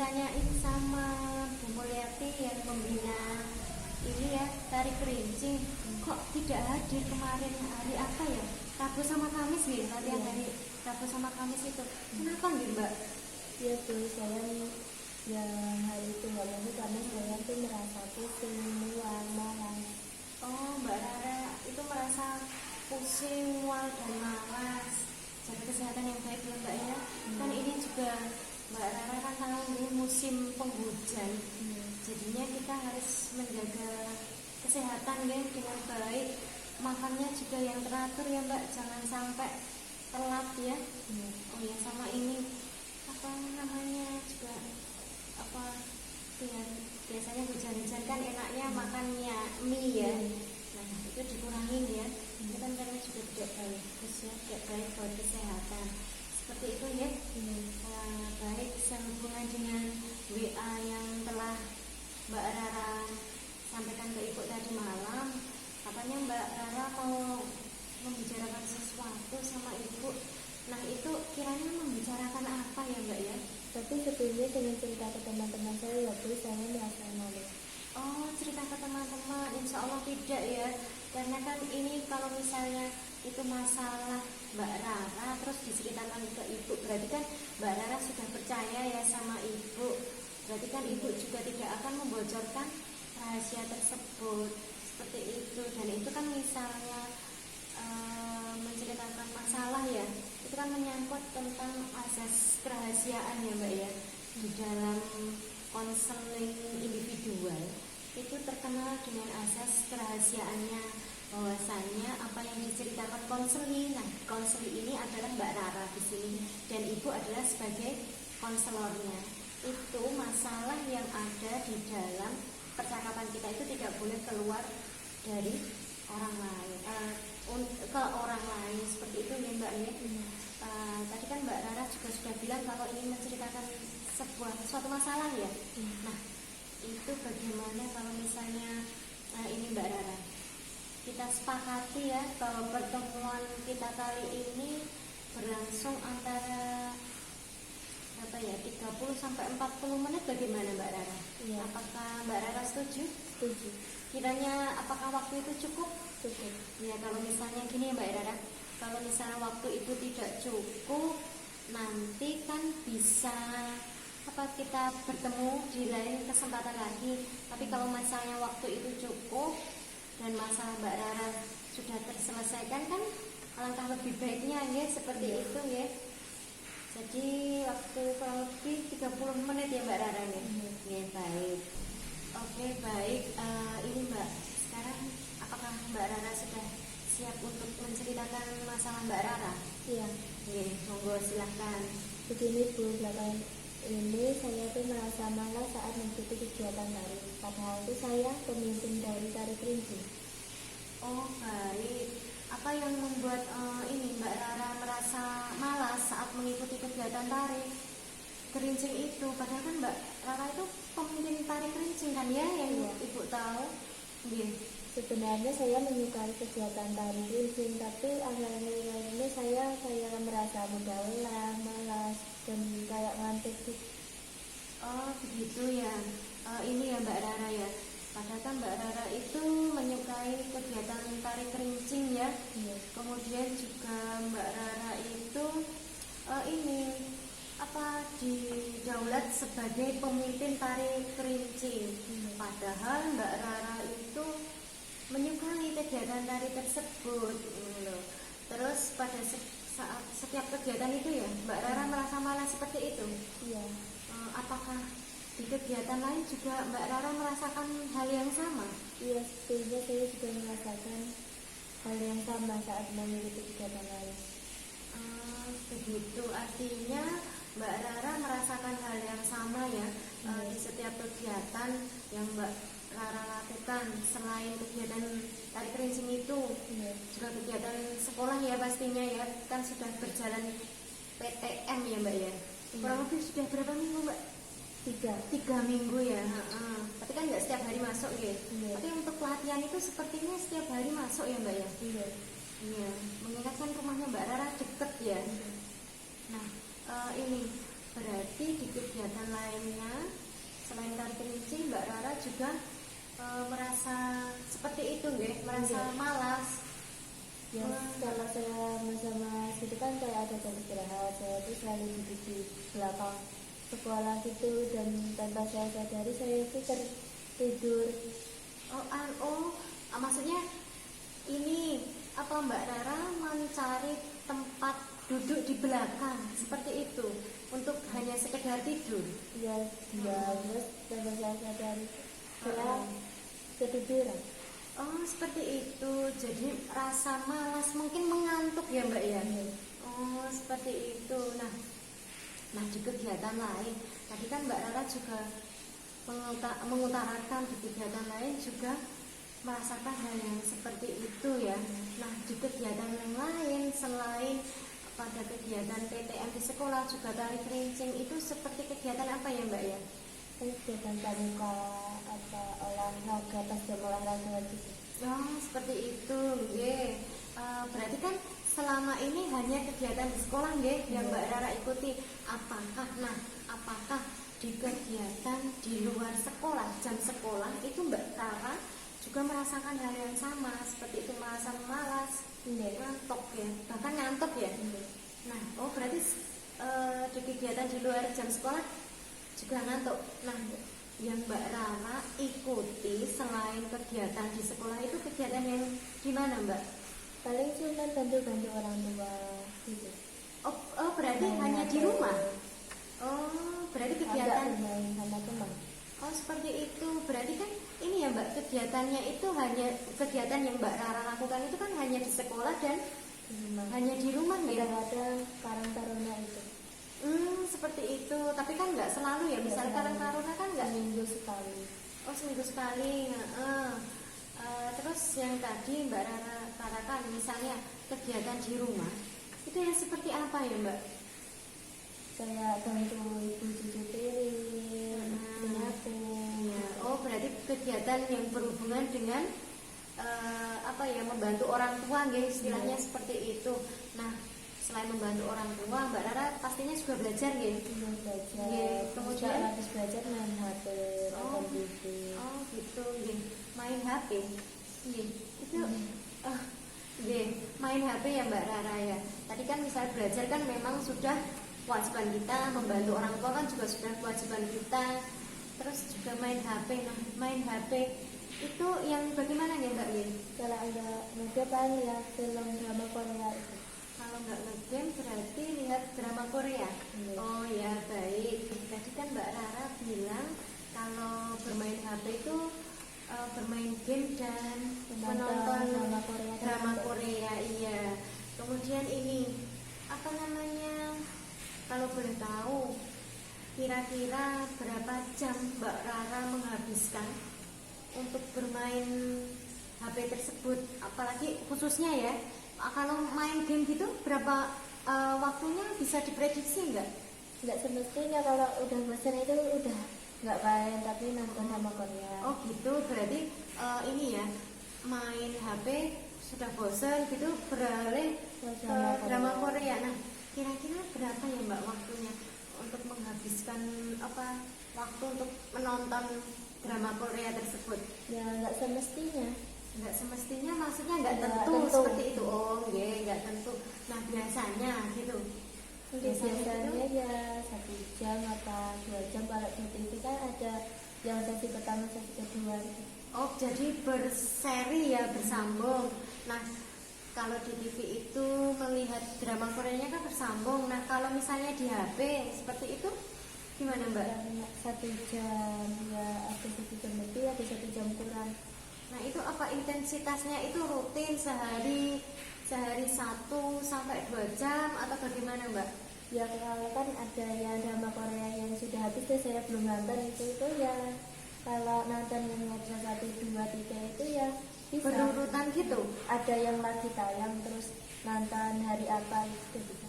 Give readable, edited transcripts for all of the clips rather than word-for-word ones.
ditanyain sama Bu Mulyati yang membina ini ya, tari kerincing, kok tidak hadir kemarin, hari apa ya? Rabu sama Kamis nih, latihan hari Rabu sama Kamis itu. Kenapa nih Mbak? Ya tuh saya yang hari itu nggak mau karena saya tuh merasa pusing, mual, malas. Oh, Mbak Rara itu merasa pusing, mual dan malas. Jaga kesehatan yang baik ya Mbak ya. Kan ini juga Mbak Rara kan tahu ini musim penghujan. Jadinya kita harus menjaga kesehatan ya dengan baik. Makannya juga yang teratur ya Mbak, jangan sampai telat ya. Oh ya, sama ini apa namanya juga apa ya, biasanya hujan-hujan kan enaknya makannya mie ya. Nah itu dikurangin ya. Itu kan karena juga tidak baik, terus ya tidak baik buat kesehatan. Seperti itu ya. Baik, sehubungan dengan WA yang telah Mbak Rara sampaikan ke Ibu tadi malam, katanya Mbak Rara mau membicarakan sesuatu sama Ibu. Nah itu kiranya membicarakan apa ya Mbak ya? Tapi sebelumnya dengan cerita ke teman-teman saya waktu saya merasa malu. Oh, cerita ke teman-teman, insya Allah tidak ya. Karena kan ini kalau misalnya itu masalah Mbak Rara terus diceritakan ke Ibu, berarti kan Mbak Rara sudah percaya ya sama Ibu. Berarti kan Ibu juga tidak akan membocorkan rahasia tersebut. Seperti itu. Dan itu kan misalnya menceritakan masalah ya, itu kan menyangkut tentang asas kerahasiaan ya Mbak ya. Di dalam konseling individual itu terkenal dengan asas kerahasiaannya, bahwasannya apa yang diceritakan konseli, nah konseli ini adalah Mbak Rara di sini dan Ibu adalah sebagai konselornya. Itu masalah yang ada di dalam percakapan kita itu tidak boleh keluar dari orang lain, ke orang lain, seperti itu ya Mbak ya. Tadi kan Mbak Rara juga sudah bilang kalau ini menceritakan suatu masalah ya. Nah itu bagaimana kalau misalnya ini Mbak Rara, kita sepakati ya bahwa pertemuan kita kali ini berlangsung antara berapa ya, 30 sampai 40 menit, bagaimana Mbak Rara? Iya. Apakah Mbak Rara setuju? Setuju. Kiranya apakah waktu itu cukup? Cukup. Ya kalau misalnya gini ya Mbak Rara, kalau misalnya waktu itu tidak cukup, nanti kan bisa kita bertemu di lain kesempatan lagi. Tapi kalau misalnya waktu itu cukup dan masalah Mbak Rara sudah terselesaikan, kan alangkah lebih baiknya ya seperti itu ya. Jadi waktu kurang lebih 30 menit ya Mbak Rara ya. Ya baik. Oke baik. Ini Mbak, sekarang apakah Mbak Rara sudah siap untuk menceritakan masalah Mbak Rara? Iya. Oke, monggo silahkan. Begini Bu, belakangan ini saya tuh merasa malas saat mengikuti kegiatan tari. Padahal itu saya pemimpin dari tari kerincing. Oh baik. Apa yang membuat ini Mbak Rara merasa malas saat mengikuti kegiatan tari kerincing itu? Padahal kan Mbak Rara itu pemimpin tari kerincing kan ya, yang Ibu tahu. Iya. Sebenarnya saya menyukai kegiatan tari kerincing, tapi akhir-akhir ini saya merasa mudah lelah, malas, dan kayak ngantuk gitu. Oh begitu ya. Ini ya Mbak Rara ya. Padahal kan Mbak Rara itu menyukai kegiatan tari kerincing ya. Kemudian juga Mbak Rara itu ini didaulat sebagai pemimpin tari kerincing. Padahal Mbak Rara itu menyukai kegiatan tari tersebut. Terus pada saat setiap kegiatan itu ya Mbak Rara merasa malas seperti itu. Iya. Apakah di kegiatan lain juga Mbak Rara merasakan hal yang sama? Iya, sebetulnya saya juga merasakan hal yang sama saat mengikuti kegiatan lain. Begitu, artinya Mbak Rara merasakan hal yang sama ya. Di setiap kegiatan yang Mbak Rara lakukan selain kegiatan tari kerincing itu, juga kegiatan sekolah ya pastinya ya, kan sudah berjalan PTM ya Mbak ya. Kurang lebih sudah berapa minggu Mbak? 3 minggu ya. Tapi kan nggak setiap hari masuk ya. Tapi untuk pelatihan itu sepertinya setiap hari masuk ya Mbak ya. Iya. Mengingat kan rumahnya Mbak Rara deket ya. Nah ini berarti di kegiatan lainnya selain tari geringsing Mbak Rara juga merasa seperti itu nggih, merasa Iya. malas. Ya, kalau saya sama gitu kan kayak ada jam istirahat, saya itu selalu duduk di belakang sekolah gitu, dan tanpa saya sadari saya itu tertidur. Maksudnya ini apa Mbak Rara mencari tempat duduk di belakang seperti itu untuk hanya sekedar tidur? Ya, ya, terus tanpa saya sadari saya ketiduran. Oh, seperti itu. Jadi rasa malas, mungkin mengantuk ya Mbak ya? Oh, seperti itu. Nah di kegiatan lain, tadi kan Mbak Rara juga mengutarakan di kegiatan lain juga merasakan hal yang seperti itu ya. Nah di kegiatan yang lain selain pada kegiatan PTM di sekolah juga tari geringsing itu seperti kegiatan apa ya Mbak ya? Kegiatan pramuka, apa olahraga, pas jam olahraga gitu. Oh, seperti itu, nggih. Berarti kan selama ini hanya kegiatan di sekolah nggih yang Mbak Rara ikuti. Apakah di kegiatan di luar sekolah, jam sekolah itu Mbak Rara juga merasakan hal yang sama seperti itu, merasa malas, ngantuk ya, bahkan ngantuk ya. Nah, berarti di kegiatan di luar jam sekolah juga ngantuk. Nah, yang Mbak Rara ikuti selain kegiatan di sekolah itu kegiatan yang gimana Mbak? Paling cuma bantu-bantu orang tua gitu. Berarti hanya di rumah? Berarti kegiatan bermain sama teman. Seperti itu. Berarti kan ini ya Mbak, kegiatannya itu hanya kegiatan yang Mbak Rara lakukan itu kan hanya di sekolah dan hanya di rumah ya? Kadang-kadang Karang Taruna itu. Seperti itu. Tapi kan nggak selalu ya. Misalnya Karang Taruna kan nggak seminggu sekali. Seminggu sekali. Terus yang tadi Mbak Rara katakan misalnya kegiatan di rumah itu yang seperti apa ya Mbak? Saya bantu ibu cuci piring, menyapu. Ya. Berarti kegiatan yang berhubungan dengan membantu orang tua, nggih, istilahnya seperti itu. Nah, selain membantu orang tua, Mbak Rara pastinya juga belajar, nggih. Belajar. Kemudian habis belajar main HP, nonton TV. Gitu, nggih. Main HP. Nggih. Itu nggih, main HP ya Mbak Rara ya. Tadi kan misalnya belajar kan memang sudah kewajiban kita, membantu orang tua kan juga sudah kewajiban kita. Terus juga main HP. Nah, main HP itu yang bagaimana ya Mbak Win? Kalau ada ngegame ya film drama Korea itu. Kalau nggak ngegame berarti lihat drama Korea. Oh ya, baik. Tadi kan Mbak Rara bilang kalau bermain HP itu bermain game dan menonton drama Korea. Iya. Kemudian ini apa namanya? Kalau boleh tahu, kira-kira berapa jam Mbak Rara menghabiskan untuk bermain HP tersebut? Apalagi khususnya ya, kalau main game gitu berapa waktunya bisa diprediksi nggak? Nggak semestinya, kalau udah bosan itu udah nggak main, tapi nonton sama Korea. Oh gitu, berarti ini ya, main HP sudah bosan gitu beralih ke drama Korea. Nah, kira-kira berapa ya Mbak waktunya untuk menghabiskan waktu untuk menonton drama Korea tersebut? Ya nggak semestinya. Nggak semestinya maksudnya nggak tentu seperti itu. Oh nggak tentu. Nah biasanya gitu. Biasanya ya 1 jam atau 2 jam. Kalau di TV kan ada yang sesi pertama, sesi kedua gitu. Oh jadi berseri ya, bersambung. Nah kalau di TV itu melihat drama Koreanya kan bersambung. Nah kalau misalnya di HP seperti itu gimana Mbak? 1 jam ya, ada 1 jam lebih, ada 1 jam kurang. Nah itu apa intensitasnya itu rutin sehari 1 sampai 2 jam atau bagaimana Mbak? Ya kalau kan ada yang drama Korea yang sudah habis tuh saya belum nonton itu ya, kalau nonton yang episode 1, 2, 3 itu ya bisa berurutan gitu. Ada yang lagi tayang terus nonton hari apa itu bisa.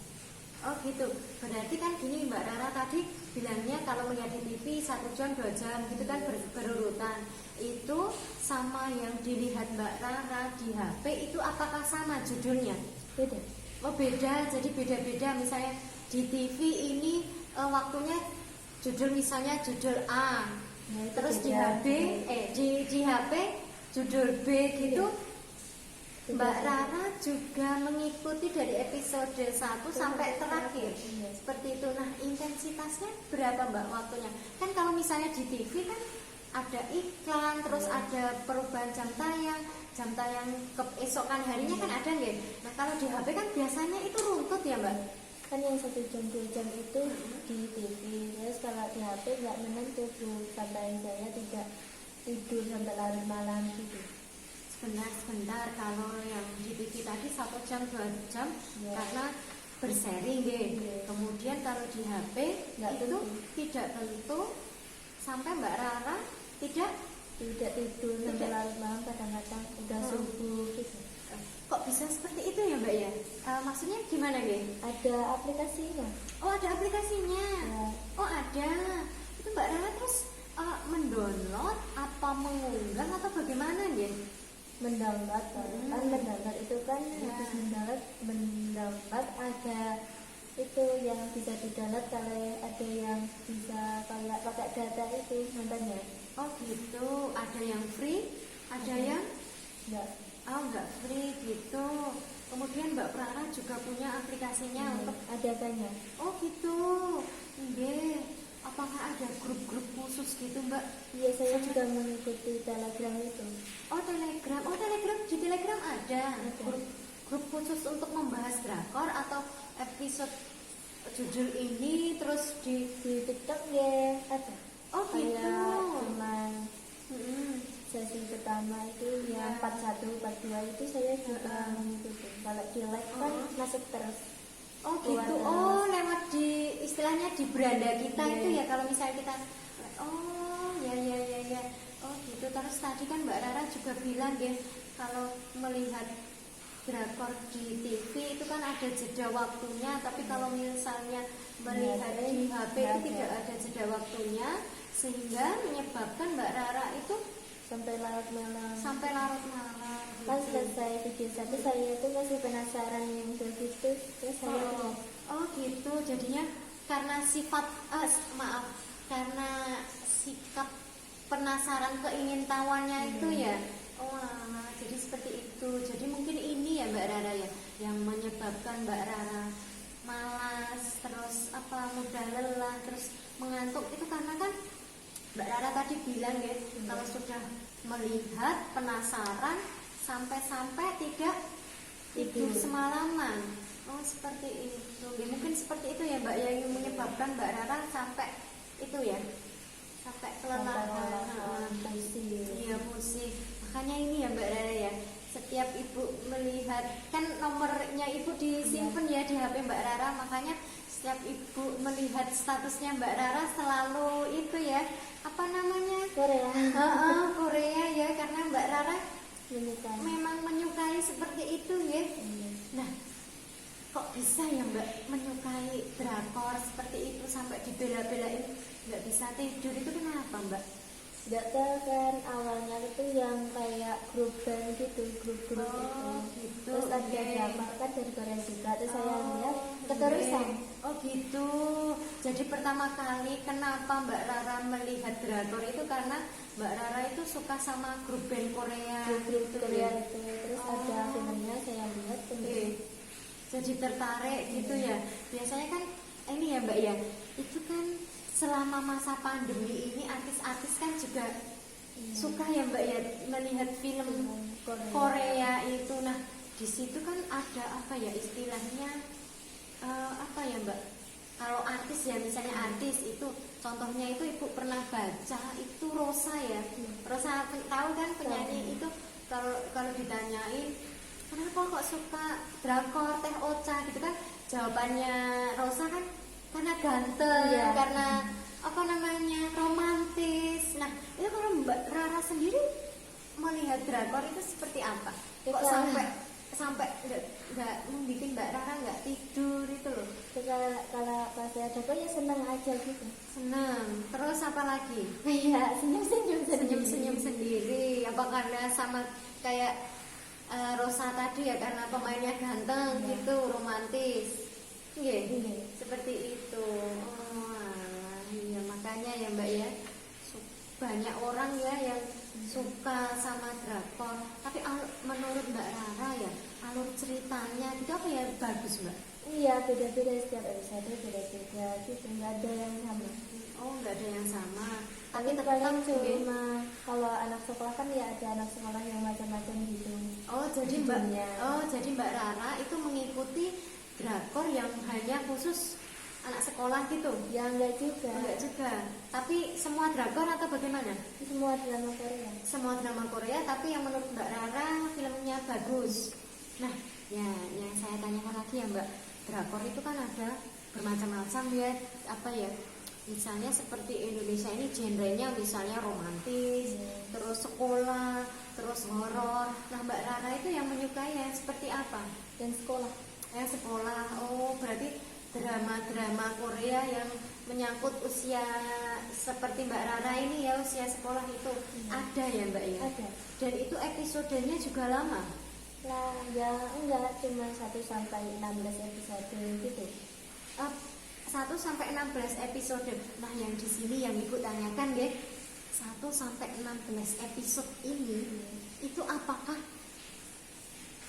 Oh gitu, berarti kan gini Mbak Rara tadi bilangnya kalau melihat di TV 1 jam 2 jam gitu kan berurutan. Itu sama yang dilihat Mbak Rara di HP itu apakah sama judulnya? Beda. Oh beda, jadi beda-beda. Misalnya di TV ini waktunya judul misalnya judul A, Nah, itu terus di beda. HB di HP judul B gitu. Iya. Mbak Rara juga mengikuti dari episode 1 sampai terakhir. Iya. Seperti itu. Nah, intensitasnya berapa Mbak waktunya? Kan kalau misalnya di TV kan ada iklan, terus Iya. ada perubahan jam tayang keesokan harinya kan ada nggak? Nah, kalau di HP kan biasanya itu runtut ya Mbak? Kan yang 1 jam 2 jam itu di TV, terus kalau di HP nggak menentu tuh, sampai saya tidak tidur sampai larut malam gitu. Sebentar, kalau yang di TV tadi 1 jam 2 jam Ya. karena berseri nggih. Iya. Kemudian kalau di HP Nggak itu tentu. tidak tentu sampai Mbak Rara tidak Tidak tidur sampai Tidak. larut malam, kadang-kadang udah subuh gitu. kok bisa seperti itu ya Mbak ya? Maksudnya gimana nggih? Ada aplikasinya. Oh, ada aplikasinya. Ya. Oh, ada. Itu Mbak Rara terus mendownload apa mengunggah atau bagaimana nggih? Mendownload kan mendownload itu kan Ya. habis mendownload ada itu yang bisa di-download, kalau ada yang bisa kayak pakai data itu nontonnya. Oh gitu, ada yang free, ada yang Enggak. nggak free gitu. Kemudian Mbak Prara juga punya aplikasinya untuk Ada banyak. oh gitu. Nggih. Apakah ada grup-grup khusus gitu Mbak? Iya, saya juga mengikuti Telegram itu. Oh Telegram, di Telegram ada Ada. grup khusus untuk membahas drakor atau episode judul ini terus di Di TikTok ya ada. oh gitu. Kayak cuman Mm-mm. sesi pertama itu Ya. yang 41, 42 itu saya juga mengikuti. Kalau di live kan Oh. masuk terus. Oh gitu. Keluar Oh lewat di istilahnya di beranda kita Iya. itu ya kalau misalnya kita oh ya. Oh gitu. Terus tadi kan Mbak Rara juga bilang ya kalau melihat drakor di TV itu kan ada jeda waktunya, tapi kalau misalnya melihat di HP itu Nggak tidak ada. ada jeda waktunya sehingga menyebabkan Mbak Rara itu Sampai larut malam. sampai larut malam. Pas gitu. selesai video 1 saya itu masih penasaran yang begitu, terus saya Oh, lihat. oh gitu, jadinya karena sifat karena sikap penasaran keingintahuannya itu ya. Oh, jadi seperti itu. Jadi mungkin ini ya Mbak Rara ya yang menyebabkan Mbak Rara malas, terus mudah lelah, terus mengantuk itu karena kan Mbak Rara tadi bilang ya kalau sudah melihat penasaran sampai-sampai tidak tidur semalaman. Oh seperti itu. Ya, mungkin seperti itu ya Mbak yang menyebabkan Mbak Rara sampai itu ya sampai kelelahan. Pusing. Iya pusing. Makanya ini ya Mbak Rara ya. Setiap ibu melihat kan nomornya ibu disimpan ya di HP Mbak Rara, makanya setiap ibu melihat statusnya Mbak Rara selalu itu ya apa namanya Korea Korea ya karena Mbak Rara menyukai. memang menyukai seperti itu ya. Iya. Nah, kok bisa ya Mbak menyukai drakor seperti itu sampai dibela-belain nggak bisa tidur itu kenapa Mbak? Nggak tahu kan, awalnya itu yang kayak grup band gitu, grup-grup Oh, itu. gitu, Terus ada oke. drama kan dari Korea juga, terus saya Oh, lihat keterusan. Oh gitu. Jadi pertama kali kenapa Mbak Rara melihat drakor itu karena Mbak Rara itu suka sama grup band Korea. Grup gitu Korea ya. itu, terus Oh. ada filmnya saya lihat Oke. kemudian. Jadi tertarik gitu ya. Biasanya kan ini ya Mbak ya. Itu kan selama masa pandemi ini artis-artis kan juga suka ya Mbak ya melihat film Korea itu. Nah, di situ kan ada apa ya istilahnya apa ya Mbak? Kalau artis ya misalnya artis itu contohnya itu ibu pernah baca itu Rosa ya. Rosa tahu kan penyanyi itu kalau ditanyain kenapa kok suka drakor Teh Ocha gitu kan jawabannya Rosa kan karena ganteng, Iya. karena apa namanya romantis. Nah itu kalau Mbak Rara sendiri melihat drakor itu seperti apa? Kok Itu sampai nggak membuat Mbak Rara nggak tidur itu loh? Kalau pas saya ada ya senang aja gitu. Senang. Terus apa lagi? Kayak senyum-senyum Senyum-senyum sendiri. Apa karena sama kayak Rosa tadi ya karena pemainnya ganteng gitu, romantis. Nggih. Nggih. Seperti itu. Oh, alah. Iya, makanya ya Mbak ya. Banyak orang ya yang suka sama drakor. Tapi menurut Mbak Rara ya, alur ceritanya itu apa ya bagus Mbak? Iya, beda-beda setiap episode, beda-beda gitu, nggak ada yang sama. Oh, nggak ada yang sama. Tapi Tapi tetap paling nggih. cuma kalau anak sekolah kan ya ada anak sekolah yang macam-macam gitu. Oh, jadi Mbak Judulnya. jadi Mbak Rara itu mengikuti drakor yang hanya khusus anak sekolah gitu. Ya enggak juga. Enggak juga. Tapi semua drakor atau bagaimana? Semua drama Korea. Semua drama Korea, tapi yang menurut Mbak Rara filmnya bagus. Nah, ya yang saya tanyakan lagi ya Mbak, drakor itu kan ada bermacam-macam ya, apa ya? Misalnya seperti Indonesia ini genrenya misalnya romantis, terus sekolah, terus horor. Nah, Mbak Rara itu yang menyukai yang seperti apa? Dan sekolah. Yang sekolah. Oh, berarti drama-drama Korea yang menyangkut usia seperti Mbak Rara ini ya, usia sekolah itu ada ya Mbak ya? Ada. Dan itu episodenya juga lama. Lah, ya enggak, cuma 1 sampai 16 episode gitu. 1 sampai 16 episode. Nah, yang di sini yang Ibu tanyakan deh, 1 sampai 16 episode ini itu apakah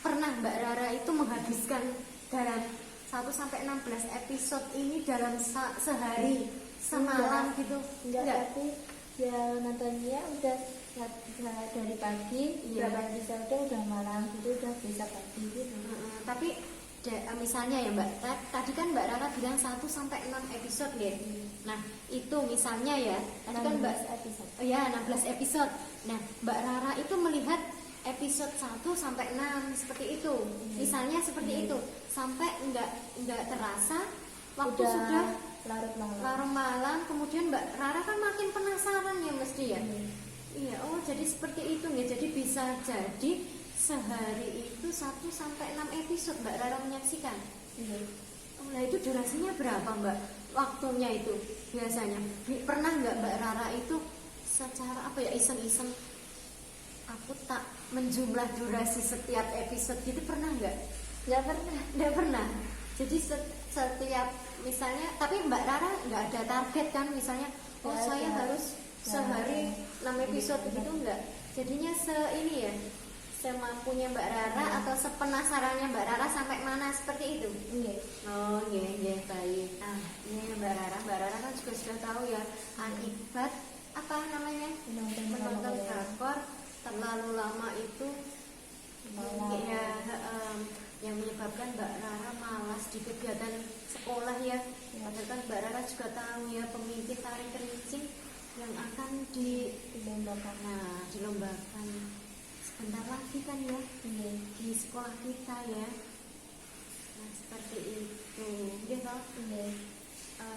pernah Mbak Rara itu menghabiskan dalam 1 sampai 16 episode ini dalam sehari semalam Enggak. gitu? Enggak, tapi ya nontonnya udah dari pagi, Iya. berapa episode udah malam gitu, udah besok pagi gitu. Tapi misalnya ya Mbak, tadi kan Mbak Rara bilang 1 sampai 6 episode ya. Nah, itu misalnya ya, tadi kan Mbak 16 episode. Oh ya, 16 episode. Nah, Mbak Rara itu melihat episode 1 sampai 6 seperti itu. Misalnya seperti itu. Sampai enggak terasa waktu Udah sudah larut malam. larut malam, kemudian Mbak Rara kan makin penasaran ya mesti ya. Iya, oh jadi seperti itu ya. Jadi bisa jadi sehari itu 1 sampai 6 episode Mbak Rara menyaksikan. Iya. Oh, nah itu durasinya berapa Mbak? Waktunya itu biasanya. Pernah nggak Mbak Rara itu secara apa ya, iseng-iseng aku tak menjumlah durasi setiap episode gitu, pernah nggak? Nggak pernah. Nggak pernah. Jadi setiap misalnya, tapi Mbak Rara nggak ada target kan, misalnya oh Nggak saya ada. harus sehari 6 episode gitu enggak. Jadinya ini ya, semampunya Mbak Rara atau sepenasarannya Mbak Rara sampai mana seperti itu. Iya. Oh iya iya baik. Ah ini Mbak Rara kan juga sudah tahu ya akibat apa namanya Menonton menonton drama Korea. drakor terlalu lama itu Malas. ya yang menyebabkan Mbak Rara malas di kegiatan sekolah ya. Padahal kan Mbak Rara juga tahu ya pemimpin tari kerincing yang akan Dilombakan. nah dilombakan sebentar lagi kan ya di sekolah kita ya. Nah seperti itu gitu. Iya.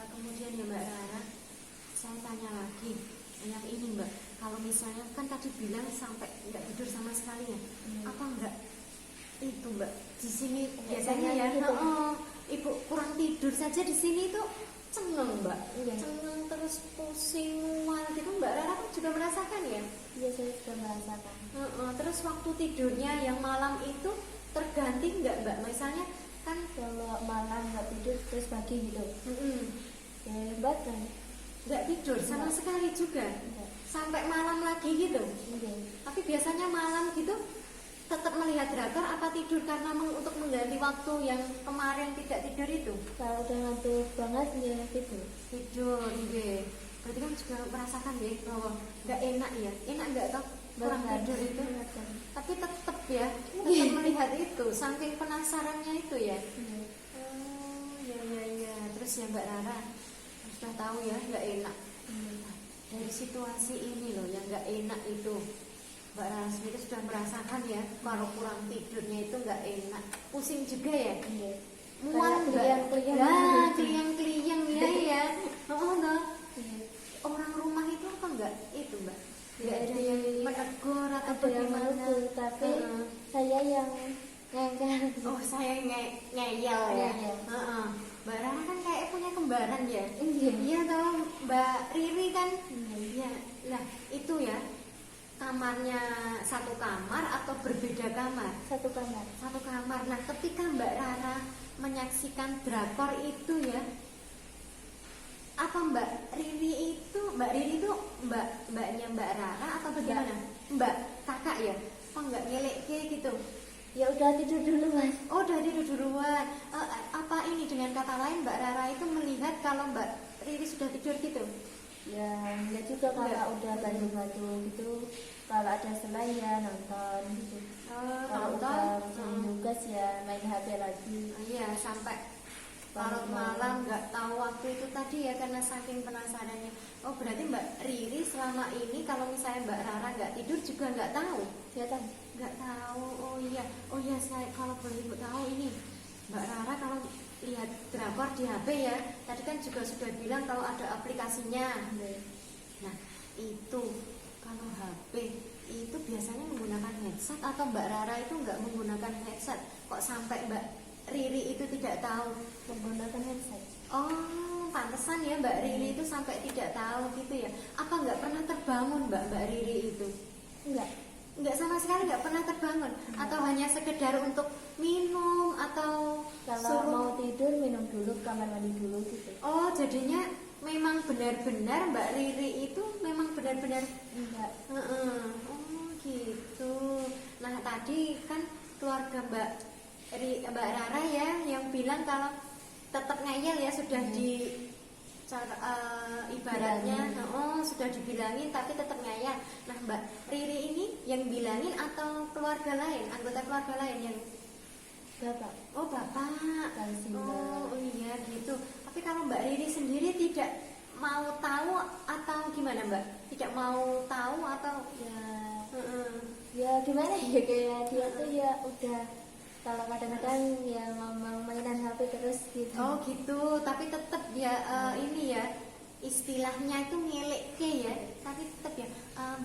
Kemudian ya Mbak Rara, saya tanya lagi yang ini Mbak, kalau misalnya kan tadi bilang sampai nggak tidur sama sekali ya, apa enggak itu Mbak di sini biasanya ya gitu. Ibu kurang tidur saja di sini tuh cengeng Mbak, Iya. cengeng terus pusing mual gitu. Mbak Rara kan juga merasakan ya. Iya, saya sudah merasakan. Terus waktu tidurnya yang malam itu terganti nggak Mbak? Misalnya kan Kalau malam nggak tidur terus pagi gitu, ya hebat kan? nggak tidur sama Nggak. sekali juga Enggak. sampai malam lagi gitu. Iya. Tapi biasanya malam gitu tetap melihat drakor apa tidur karena untuk mengganti waktu yang kemarin tidak tidur itu? Kalau udah ngantuk banget ya tidur. Tidur, iya. Berarti kan juga merasakan ya bahwa nggak enak ya. Enak nggak toh kurang Banget. tidur itu? Banget kan? Tapi tetap ya, tetap melihat itu, saking penasarannya itu ya. Iya. Oh, ya. Terus ya Mbak Rara, sudah tahu ya nggak enak. Iya. Dari situasi ini loh yang nggak enak itu, Mbak Rara sendiri sudah merasakan ya kalau kurang tidurnya itu nggak enak, pusing juga ya, Iya. mual Kayak nggak? kliyang-kliyang. Ya kliyang-kliyang ya. Oh no, Iya. orang rumah itu apa nggak itu Mbak? Nggak Nggak ada ada. yang menegur atau Ada yang bagaimana? menegur, tapi saya yang ngengkel. Oh saya ngeyel ya. Ngeyel. Mbak Rara kan kayak punya kembaran ya. Iya. Iya toh Mbak Riri kan. Iya. Iya. Nah itu ya kamarnya satu kamar atau berbeda kamar? Satu kamar. Satu kamar. Nah ketika Mbak Rara menyaksikan drakor itu ya, apa Mbak Riri itu mbaknya Mbak Rara atau bagaimana? Mbak kakak ya? Kok nggak ngelek gitu? Ya udah tidur dulu mas. Oh udah tidur duluan. Apa ini dengan kata lain Mbak Rara itu melihat kalau Mbak Riri sudah tidur gitu? Ya enggak juga Enggak. kalau udah bantu-bantu gitu, kalau ada selain ya nonton gitu. Kalau udah tugas ya main HP lagi. Iya sampai larut malam nggak tahu waktu itu tadi ya karena saking penasarannya. Oh berarti Mbak Riri selama ini kalau misalnya Mbak Rara nggak tidur juga nggak tahu? Ya kan? Nggak tahu. Oh iya saya kalau boleh ibu tahu ini Mbak Rara kalau lihat drakor di HP ya tadi kan juga sudah bilang kalau ada aplikasinya. Nah itu kalau HP itu biasanya menggunakan headset atau Mbak Rara itu nggak menggunakan headset? Kok sampai Mbak Riri itu tidak tahu? Menggunakan headset. Oh, pantesan ya Mbak Riri itu sampai tidak tahu gitu ya. Apa nggak pernah terbangun Mbak Riri itu? Enggak. Nggak sama sekali nggak pernah terbangun? Atau hanya sekedar untuk minum atau Kalau mau tidur minum dulu, kamar mandi dulu gitu. Oh, jadinya memang benar-benar Mbak Riri itu memang benar-benar Enggak. Oh gitu. Nah tadi kan keluarga Mbak Rara ya yang bilang kalau tetap ngeyel ya sudah di ibaratnya sudah dibilangin tapi tetap ngeyel. Nah Mbak Riri ini yang bilangin atau keluarga lain, anggota keluarga lain yang Bapak. Oh bapak. Simba. Oh iya gitu. Tapi kalau Mbak Riri sendiri tidak mau tahu atau gimana Mbak? Tidak mau tahu atau Ya gimana ya, kayak dia tuh ya udah, kalau kadang-kadang ya ngomong mainan HP terus gitu. Oh gitu. Tapi tetap ya ini ya istilahnya itu ngelek ya. Tapi tetap ya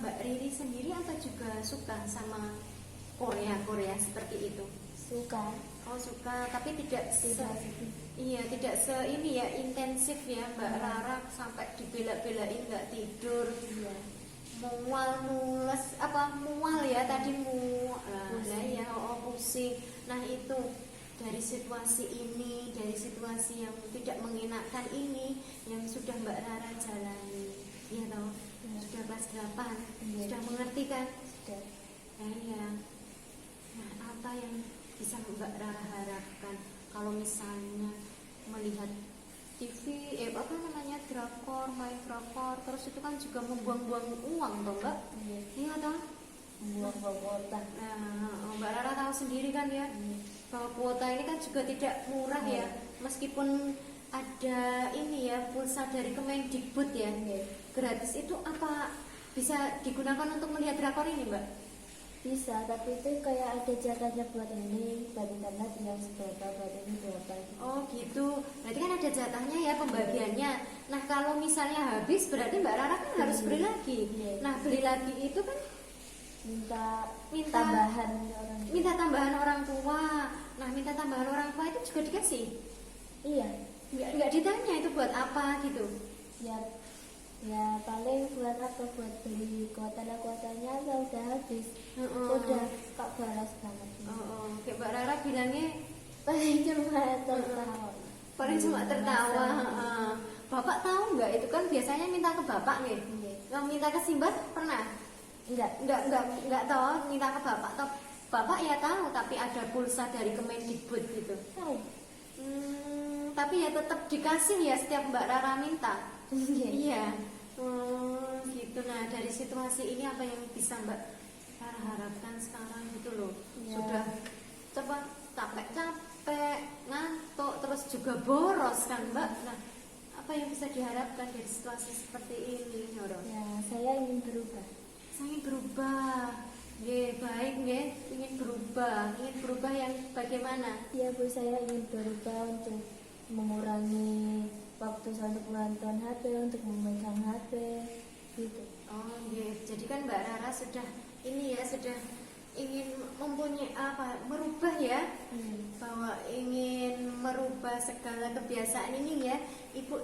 Mbak Riri sendiri atau juga suka sama Korea seperti itu? Suka. Oh suka, tapi tidak Tidak tidak ini ya intensif ya Mbak Rara sampai dibela-belain nggak tidur. Iya. Mual ya tadi mual. Nah ya pusing. Nah itu dari situasi ini, dari situasi yang tidak mengenakan ini yang sudah Mbak Rara jalani. Iya toh? Ya. Sudah kelas 8. Ya. Sudah mengerti kan? Sudah. Iya. Nah, apa yang bisa Mbak Rara harapkan kalau misalnya melihat TV, drakor, main drakor, terus itu kan juga membuang-buang uang toh Mbak? Iya toh? Buang-buang kuota. Nah, Mbak Rara tahu sendiri kan ya, bahwa kuota ini kan juga tidak murah ya, meskipun ada ini ya pulsa dari Kemendikbud ya, gratis. Itu apa bisa digunakan untuk melihat drakor ini Mbak? Bisa, tapi itu kayak ada jatahnya buat ini, buat internet yang seberapa, buat ini berapa gitu. Oh gitu, berarti kan ada jatahnya ya pembagiannya. Nah kalau misalnya habis berarti Mbak Rara kan harus beli lagi. Nah beli lagi itu kan minta tambahan orang tua. Nah minta tambahan orang tua itu juga dikasih? Iya. Nggak ditanya itu buat apa gitu? Ya paling buat apa, buat beli kuotanya udah habis. Udah kok balas banget. Kayak Mbak Rara bilangnya Paling cuma tertawa. tertawa. Bapak tahu nggak itu kan biasanya minta ke bapak nih. Yang minta ke Simba pernah? Enggak tahu minta ke bapak atau bapak ya tahu tapi ada pulsa dari Kemendikbud gitu. Tahu. Tapi ya tetap dikasih ya setiap Mbak Rara minta. Iya. Gitu. Nah dari situasi ini apa yang bisa Mbak Rara harapkan sekarang gitu loh? Ya. Sudah capek, ngantuk, terus juga boros kan Mbak. Nah apa yang bisa diharapkan dari situasi seperti ini, Nyoro? Ya saya ingin berubah. Saya ingin berubah. Baik ingin berubah yang bagaimana? Ya Bu, saya ingin berubah untuk mengurangi waktu saya untuk menonton HP, untuk memegang HP gitu. Oh jadi kan Mbak Rara sudah ingin mempunyai merubah ya, bahwa ingin merubah segala kebiasaan ini ya. Ibu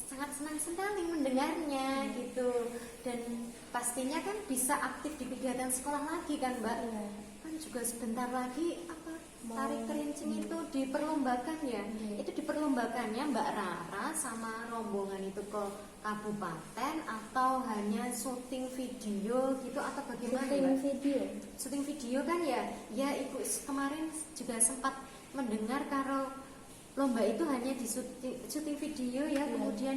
sangat senang sekali mendengarnya gitu, dan pastinya kan bisa aktif di kegiatan sekolah lagi kan Mbak? Kan juga sebentar lagi tari kerinci itu diperlombakan ya. Iya. Itu diperlombakannya Mbak Rara sama rombongan itu ke kabupaten atau hanya syuting video gitu atau bagaimana Syuting Mbak? video. Syuting video kan ya. Ya Ibu kemarin juga sempat mendengar kalau lomba itu hanya di syuting video ya, Iya. kemudian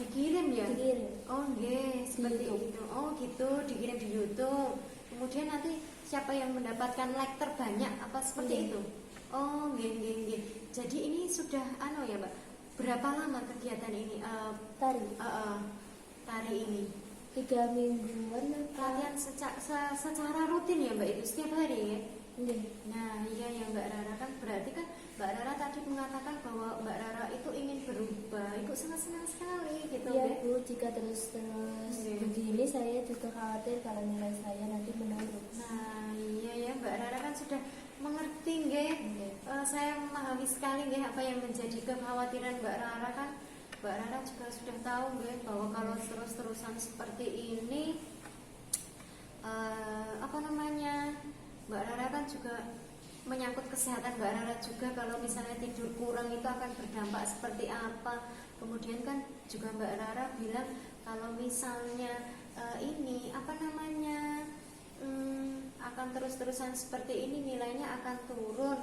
dikirim ya. Dikirim. Oh nggih, seperti YouTube. itu. Oh gitu, dikirim di YouTube. Kemudian nanti siapa yang mendapatkan like terbanyak apa seperti Iya. itu? Oh nggih nggih nggih. Jadi ini sudah ya Mbak. Berapa lama kegiatan ini? Tari Tari ini 3 mingguan apa? latihan secara rutin ya Mbak, itu setiap hari ya. Iya. Nah iya ya Mbak Rara, kan berarti kan Mbak Rara tadi mengatakan bahwa Mbak Rara itu ingin berubah. Ibu sangat senang sekali gitu Iya ya. Bu, jika terus Iya. begini saya juga khawatir kalau nilai saya nanti menurun. Nah iya ya Mbak Rara kan sudah mengerti nggih. Iya. Saya memahami sekali nggih apa yang menjadi kekhawatiran Mbak Rara. Kan Mbak Rara juga sudah tahu nggih bahwa kalau terus-terusan seperti ini Mbak Rara kan juga menyangkut kesehatan Mbak Rara juga. Kalau misalnya tidur kurang itu akan berdampak seperti apa. Kemudian kan juga Mbak Rara bilang kalau misalnya akan terus-terusan seperti ini nilainya akan turun.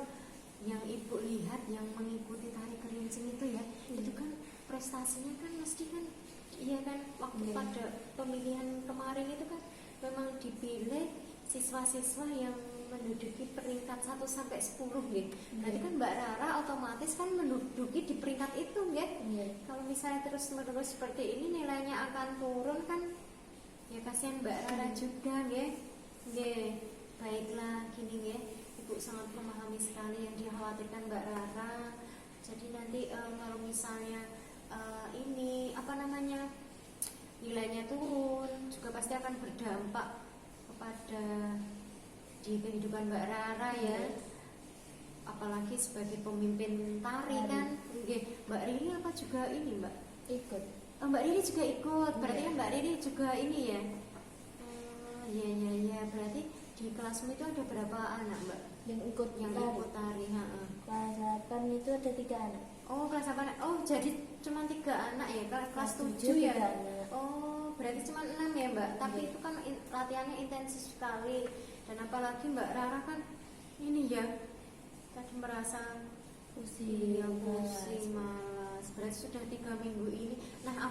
Yang Ibu lihat yang mengikuti tari kerincing itu ya, itu kan prestasinya kan mesti kan, iya kan, waktu Iya. pada pemilihan kemarin itu kan memang dipilih siswa-siswa yang menduduki peringkat 1 sampai 10 gitu. Berarti kan Mbak Rara otomatis kan menduduki di peringkat itu gitu. Iya. Kalau misalnya terus-menerus seperti ini nilainya akan turun kan, ya kasihan Mbak Rara juga nggih. Nggih. Baiklah gini nggih. Ibu sangat memahami sekali yang dikhawatirkan Mbak Rara. Jadi nanti kalau misalnya nilainya turun juga pasti akan berdampak kepada di kehidupan Mbak Rara ya. Apalagi sebagai pemimpin tari kan. Nggih, Mbak Riri apa juga ini Mbak? Ikut. Oh, Mbak Riri juga ikut. Berarti Iya. kan Mbak Riri juga ini ya. Iya. Berarti di kelasmu itu ada berapa anak Mbak Yang ikut yang tari. ikut tari? Kelas 8 itu ada 3 anak. Oh kelas apa? Oh jadi cuma 3 anak ya? Kelas Kelas 7 7 ya? 3 anak. Oh berarti cuma 6 ya Mbak? Tapi Iya. itu kan latihannya intensif sekali. Dan apalagi Mbak Rara kan ini ya tadi merasa Pusing, pusing malas. Berarti sudah 3 minggu ini. Nah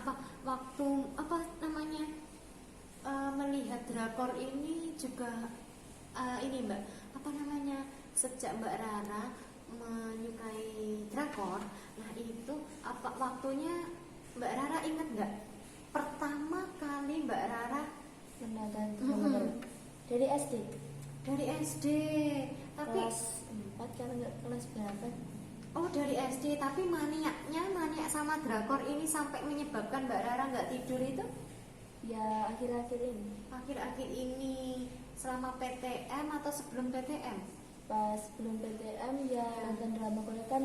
melihat drakor ini juga ini Mbak, sejak Mbak Rara menyukai drakor, nah itu apa waktunya Mbak Rara ingat nggak pertama kali Mbak Rara menonton drakor dari SD. dari SD? Tapi Kelas 4 kalau nggak kelas berapa? oh dari SD, tapi maniak sama drakor ini sampai menyebabkan Mbak Rara nggak tidur itu Ya akhir-akhir ini. akhir-akhir ini selama PTM atau sebelum PTM? Pas belum PTM ya nonton drama Korea kan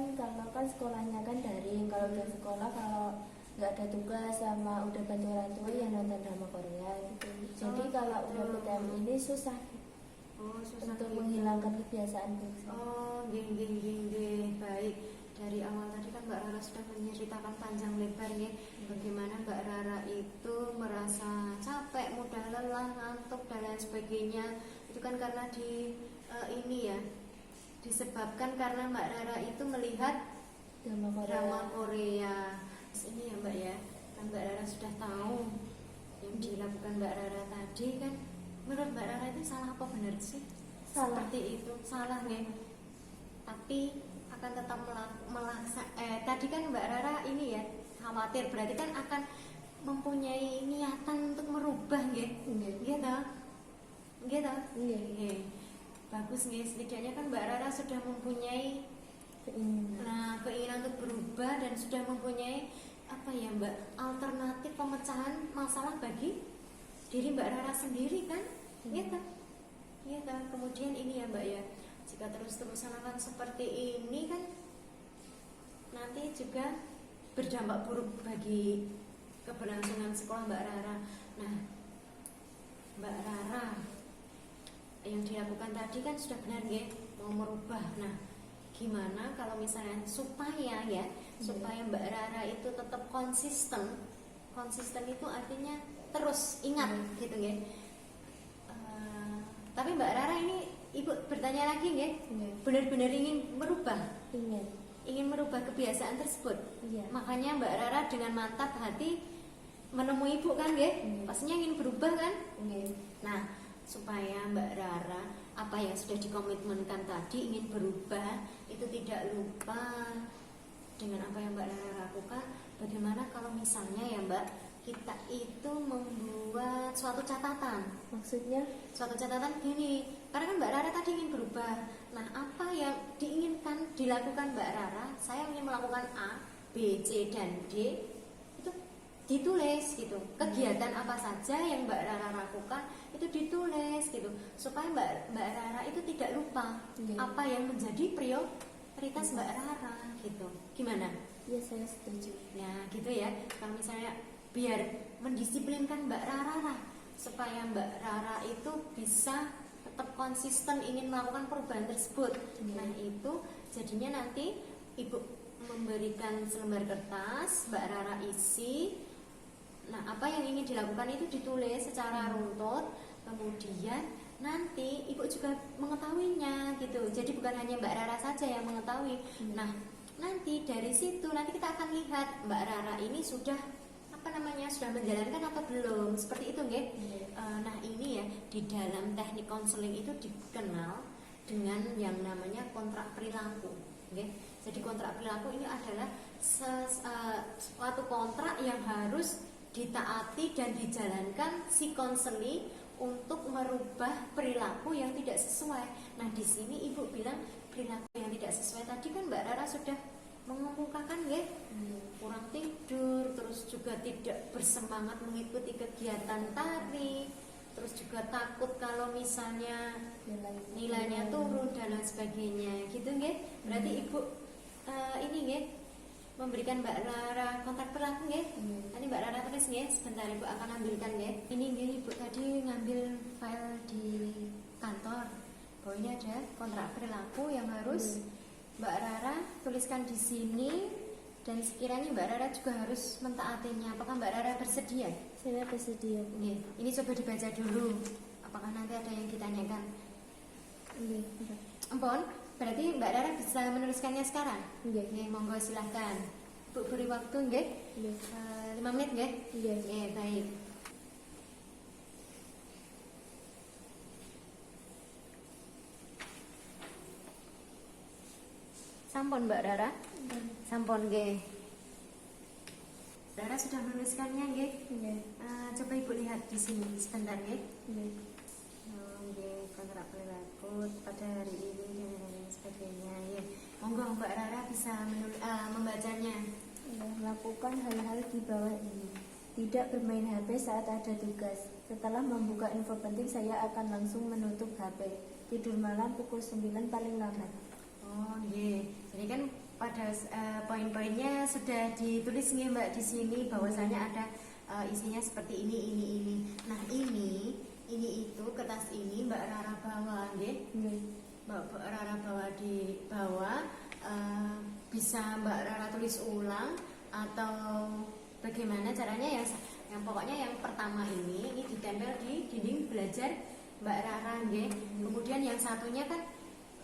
sekolahnya kan daring. Kalau udah sekolah, kalau nggak ada tugas sama udah bantu orang tua ya nonton drama Korea gitu. Jadi Oh, kalau gitu. udah PTM ini susah Oh susah untuk gitu. menghilangkan kebiasaan itu. Oh, geng. Baik. Dari awal tadi kan Mbak Rara sudah menceritakan panjang lebar ya, bagaimana Mbak Rara itu merasa capek, mudah lelah, ngantuk dan lain sebagainya. Itu kan karena disebabkan karena Mbak Rara itu melihat Drama Korea. drama Korea. Terus ini ya Mbak ya, kan Mbak Rara sudah tahu yang dilakukan Mbak Rara tadi kan. Menurut Mbak Rara itu salah apa benar sih? Salah. Seperti itu, salah nih. Tapi akan tetap tadi kan Mbak Rara ini ya khawatir, berarti kan akan mempunyai niatan untuk merubah nggih. Nggih toh? Nggih toh? Iya. Nggih. Bagus nggih, setidaknya kan Mbak Rara sudah mempunyai keinginan untuk berubah dan sudah mempunyai Mbak, alternatif pemecahan masalah bagi diri Mbak Rara sendiri kan? Iya toh? Kemudian ini ya Mbak ya, jika terus-terusan akan seperti ini kan nanti juga berdampak buruk bagi keberlangsungan sekolah Mbak Rara. Nah, Mbak Rara yang dilakukan tadi kan sudah benar nggih, mau merubah. Nah, gimana kalau misalnya supaya Mbak Rara itu tetap konsisten. Konsisten itu artinya terus ingat gitu ya. Tapi Mbak Rara ini Ibu bertanya lagi ya, benar-benar ingin merubah, ingin merubah kebiasaan tersebut. Makanya Mbak Rara dengan mantap hati menemui Ibu kan ya, pastinya ingin berubah kan. Nah, supaya Mbak Rara apa yang sudah dikomitmenkan tadi ingin berubah itu tidak lupa dengan apa yang Mbak Rara lakukan. Bagaimana kalau misalnya ya Mbak, kita itu membuat suatu catatan. Maksudnya? Suatu catatan gini, karena kan Mbak Rara tadi ingin berubah. Nah, apa yang diinginkan dilakukan Mbak Rara? Saya ingin melakukan A, B, C, dan D. Itu ditulis gitu. Kegiatan apa saja yang Mbak Rara lakukan itu ditulis gitu. Supaya Mbak Rara itu tidak lupa apa yang menjadi prioritas Mbak Rara gitu. Gimana? Ya, saya setuju. Nah, gitu ya. Kalau misalnya biar mendisiplinkan Mbak Rara lah, supaya Mbak Rara itu bisa tetap konsisten ingin melakukan perubahan tersebut. Nah, itu jadinya nanti Ibu memberikan selembar kertas, Mbak Rara isi. Nah, apa yang ingin dilakukan itu ditulis secara runtut, kemudian nanti Ibu juga mengetahuinya gitu. Jadi bukan hanya Mbak Rara saja yang mengetahui. Nah, nanti dari situ nanti kita akan lihat Mbak Rara ini sudah sudah menjalankan atau belum, seperti itu nggih. Nah, ini ya, di dalam teknik konseling itu dikenal dengan yang namanya kontrak perilaku, nggih. Jadi kontrak perilaku ini adalah suatu kontrak yang harus ditaati dan dijalankan si konseli untuk merubah perilaku yang tidak sesuai. Nah, di sini Ibu bilang perilaku yang tidak sesuai tadi kan Mbak Rara sudah mengemukakan ya, kurang tidur, terus juga tidak bersemangat mengikuti kegiatan tari, terus juga takut kalau misalnya nilainya turun dan lain sebagainya gitu nggih. Berarti Ibu ini nggih memberikan Mbak Rara kontak perilaku nggih. Tadi Mbak Rara tulis nggih, sebentar Ibu akan ambilkan nggih. Ini nggih Ibu tadi ngambil file di kantor. Bahwa ini ada kontrak perilaku yang harus Mbak Rara tuliskan di sini, dan sekiranya Mbak Rara juga harus mentaatinya. Apakah Mbak Rara bersedia? Saya bersedia. Nih, ini coba dibaca dulu. Apakah nanti ada yang ditanyakan? Ampun, berarti Mbak Rara bisa menuliskannya sekarang? Nih, monggo silahkan. Bu beri waktu nggih? 5 menit nggih? Nggih, baik. Sampun Mbak Rara? Sampun nggih. Rara sudah menuliskannya nggih? Coba Ibu lihat di sini sebentar nggih. Nggih, kontrak perilaku pada hari ini dan lain sebagainya. Ya. Monggo Mbak Rara bisa membacanya. Lakukan hal-hal di bawah ini. Tidak bermain HP saat ada tugas. Setelah membuka info penting, saya akan langsung menutup HP. Tidur malam pukul 9 paling lambat. Oh, nggih. Jadi kan pada poin-poinnya sudah ditulis nggih Mbak di sini bahwasanya ada isinya seperti ini. Nah, ini itu kertas ini Mbak Rara bawa nggih. Mbak Rara bawa di bawah, bisa Mbak Rara tulis ulang atau bagaimana caranya yang pokoknya yang pertama ini ditempel di dinding belajar Mbak Rara nggih. Kemudian yang satunya kan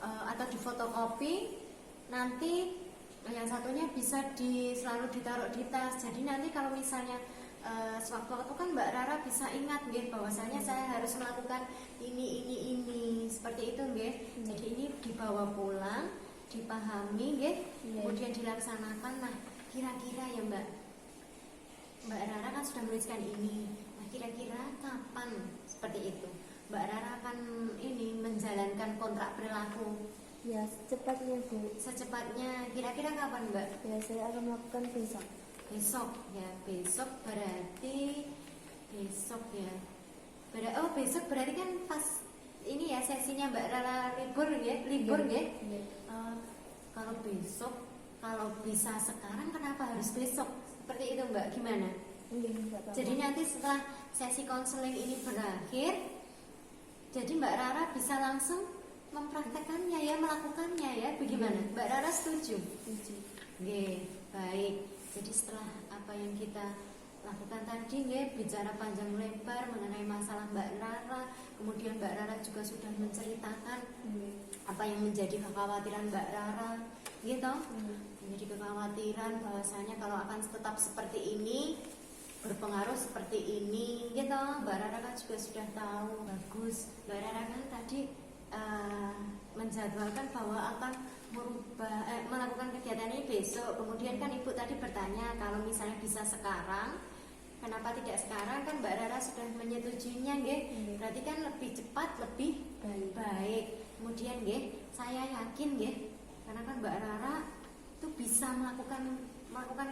atau di fotokopi, nanti yang satunya bisa selalu ditaruh di tas. Jadi nanti kalau misalnya sewaktu-waktu kan Mbak Rara bisa ingat nggih bahwasanya saya harus melakukan ini seperti itu nggih. Jadi ini dibawa pulang, dipahami nggih, kemudian dilaksanakan. Nah, kira-kira ya Mbak Rara kan sudah menuliskan ini. Nah, kira-kira kapan seperti itu Mbak Rara akan menjalankan kontrak perilaku? Ya, secepatnya Bu. Secepatnya, kira-kira kapan Mbak? Ya, saya akan melakukan besok. Besok ya, besok berarti besok ya. Besok berarti kan pas ini ya sesinya Mbak Rara libur ya. Kalau besok, kalau bisa sekarang kenapa harus besok? Seperti itu Mbak, gimana? Jadi nanti setelah sesi konseling ini berakhir, jadi Mbak Rara bisa langsung mempraktekannya ya, melakukannya ya. Bagaimana? Mbak Rara setuju? Setuju. Oke, baik. Jadi setelah apa yang kita lakukan tadi, bicara panjang lebar mengenai masalah Mbak Rara, kemudian Mbak Rara juga sudah menceritakan apa yang menjadi kekhawatiran Mbak Rara, gitu. Menjadi kekhawatiran bahwasanya kalau akan tetap seperti ini, berpengaruh seperti ini, gitu. Mbak Rara kan juga sudah tahu. Bagus. Mbak Rara kan tadi menjadwalkan bahwa akan melakukan kegiatan ini besok. Kemudian kan Ibu tadi bertanya kalau misalnya bisa sekarang, kenapa tidak sekarang? Kan Mbak Rara sudah menyetujuinya, berarti kan lebih cepat, lebih baik. Kemudian saya yakin karena kan Mbak Rara itu bisa melakukan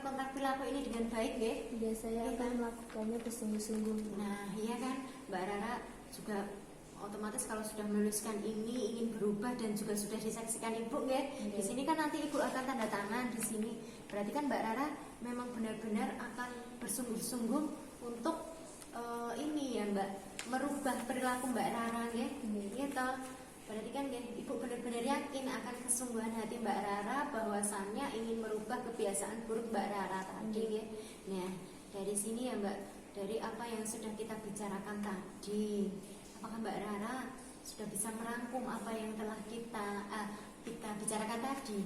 kontak perilaku ini dengan baik, Ya, saya akan melakukannya bersungguh-sungguh. Nah, iya kan, Mbak Rara juga otomatis kalau sudah menuliskan ini ingin berubah dan juga sudah disaksikan Ibu, di sini kan nanti Ibu akan tanda tangan di sini. Berarti kan Mbak Rara memang benar-benar akan bersungguh-sungguh untuk ini ya Mbak, merubah perilaku Mbak Rara, gitu. Berarti kan Ibu benar-benar yakin akan kesungguhan hati Mbak Rara bahwasannya ingin merubah kebiasaan buruk Mbak Rara tadi, Nah, dari sini ya Mbak, dari apa yang sudah kita bicarakan tadi, apakah Mbak Rara sudah bisa merangkum apa yang telah kita bicarakan tadi?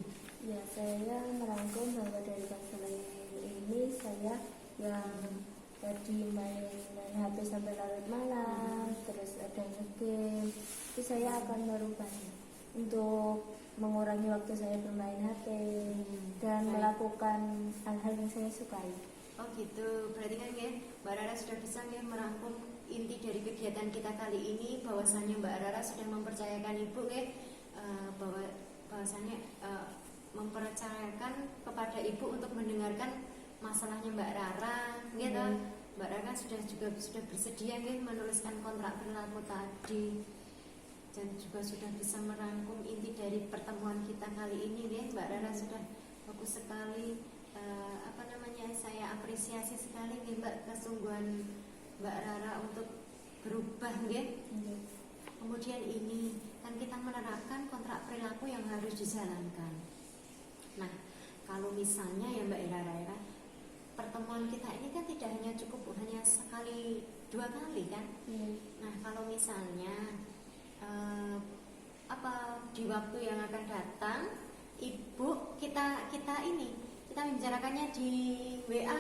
Ya, saya merangkum bahwa dari konseling ini saya yang tadi main HP sampai larut malam, terus ada game, itu saya akan merubahnya untuk mengurangi waktu saya bermain HP dan melakukan hal-hal yang saya sukai. Oh gitu, berarti kan Mbak Rara sudah bisa merangkum inti dari kegiatan kita kali ini, bahwasannya Mbak Rara sudah mempercayakan Ibu bahwasannya mempercayakan kepada Ibu untuk mendengarkan masalahnya Mbak Rara, gitu. Mbak Rara sudah bersedia menuliskan kontrak perilaku tadi dan juga sudah bisa merangkum inti dari pertemuan kita kali ini, Mbak Rara sudah bagus sekali. Saya apresiasi sekali Mbak kesungguhan Mbak Rara untuk berubah, Kemudian ini kan kita menerapkan kontrak perilaku yang harus dijalankan. Nah, kalau misalnya ya Mbak Rara ya, pertemuan kita ini kan tidak hanya cukup hanya sekali, 2 kali kan? Nah, kalau misalnya di waktu yang akan datang, Ibu kita membicarakannya di WA,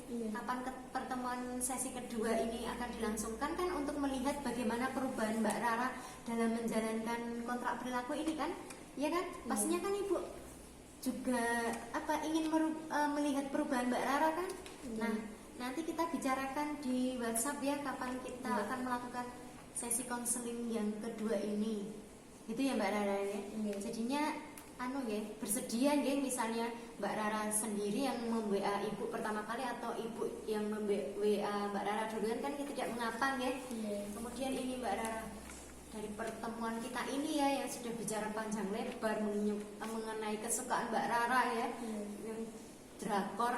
kapan pertemuan sesi kedua ini akan dilangsungkan kan, untuk melihat bagaimana perubahan Mbak Rara dalam menjalankan kontrak perilaku ini kan, ya kan? Pastinya kan Ibu juga ingin melihat perubahan Mbak Rara kan? Nah, nanti kita bicarakan di WhatsApp ya kapan kita akan melakukan sesi konseling yang kedua ini, gitu ya Mbak Rara ya. Jadinya bersedia misalnya Mbak Rara sendiri yang mem-WA Ibu pertama kali atau Ibu yang mem-WA Mbak Rara duluan kan tidak mengapa, Kemudian ini Mbak Rara, dari pertemuan kita ini ya yang sudah bicara panjang lebar mengenai kesukaan Mbak Rara ya, yang drakor.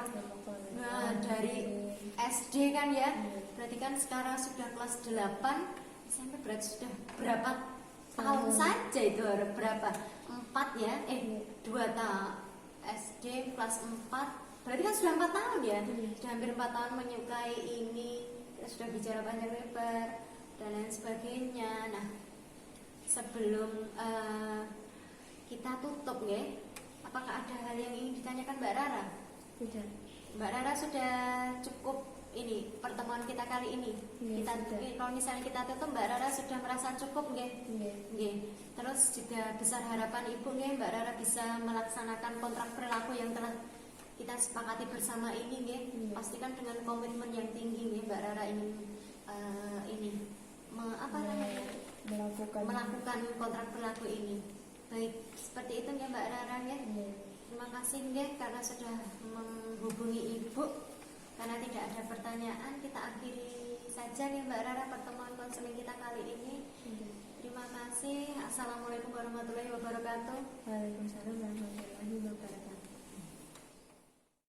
Nah, dari SD kan ya, berarti kan sekarang sudah kelas 8 sampai berarti sudah berapa tahun saja itu, berapa? 4 ya, 2 tahun SD kelas 4, berarti kan sudah 4 tahun ya, sudah hampir 4 tahun menyukai ini, kita sudah bicara panjang lebar dan lain sebagainya. Nah, sebelum kita tutup apakah ada hal yang ingin ditanyakan Mbak Rara? Tidak. Mbak Rara sudah cukup ini pertemuan kita kali ini. Kalau misalnya kita tutup, Mbak Rara sudah merasa cukup, Terus juga besar harapan Ibu, Mbak Rara bisa melaksanakan kontrak perilaku yang telah kita sepakati bersama ini, Pastikan dengan komitmen yang tinggi, Mbak Rara ingin melakukan kontrak perilaku ini. Baik, seperti itu Mbak Rara, Terima kasih karena sudah menghubungi Ibu. Karena tidak ada pertanyaan, kita akhiri saja Mbak Rara pertemuan konseling kita kali ini. Terima kasih. Assalamualaikum warahmatullahi wabarakatuh. Waalaikumsalam warahmatullahi wabarakatuh.